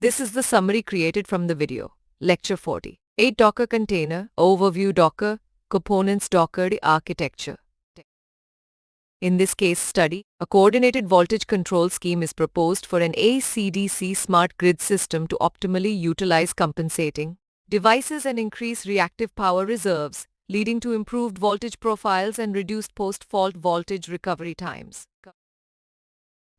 This is the summary created from the video. Lecture 40. 8 Docker Container, Overview Docker, Components Docker Architecture. In this case study, a coordinated voltage control scheme is proposed for an AC/DC smart grid system to optimally utilize compensating devices and increase reactive power reserves, leading to improved voltage profiles and reduced post-fault voltage recovery times.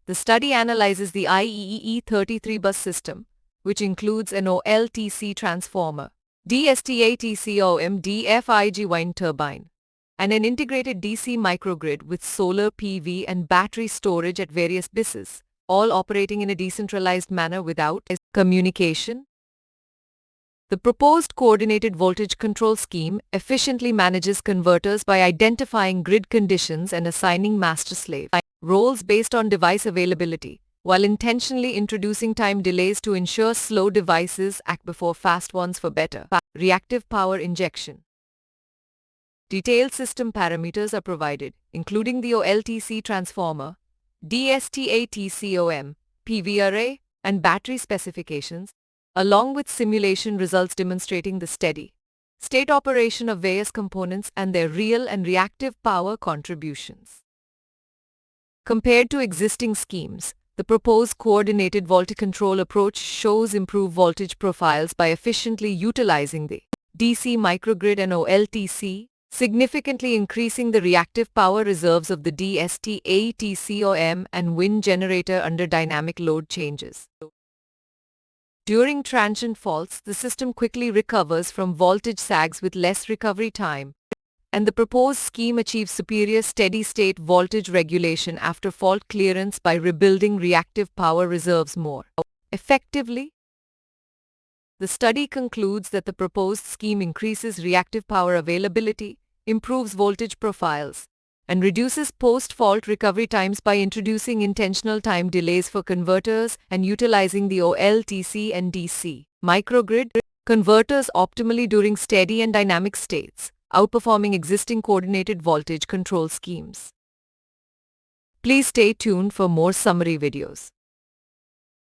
The study analyzes the IEEE 33 bus system, which includes an OLTC transformer, DSTA-TCOM DFIG wind turbine, and an integrated DC microgrid with solar PV and battery storage at various buses, all operating in a decentralized manner without communication. The proposed coordinated voltage control scheme efficiently manages converters by identifying grid conditions and assigning master-slave roles based on device availability, while intentionally introducing time delays to ensure slow devices act before fast ones for better reactive power injection. Detailed system parameters are provided, including the OLTC transformer, DSTA-TCOM, PV array, and battery specifications, along with simulation results demonstrating the steady state operation of various components and their real and reactive power contributions. Compared to existing schemes, the proposed coordinated voltage control approach shows improved voltage profiles by efficiently utilizing the DC microgrid and OLTC, significantly increasing the reactive power reserves of the DSTA-TCOM and wind generator under dynamic load changes. During transient faults, the system quickly recovers from voltage sags with less recovery time, and the proposed scheme achieves superior steady-state voltage regulation after fault clearance by rebuilding reactive power reserves more effectively. The study concludes that the proposed scheme increases reactive power availability, improves voltage profiles, and reduces post-fault recovery times by introducing intentional time delays for converters and utilizing the OLTC and DC microgrid converters optimally during steady and dynamic states, outperforming existing coordinated voltage control schemes. Please stay tuned for more summary videos.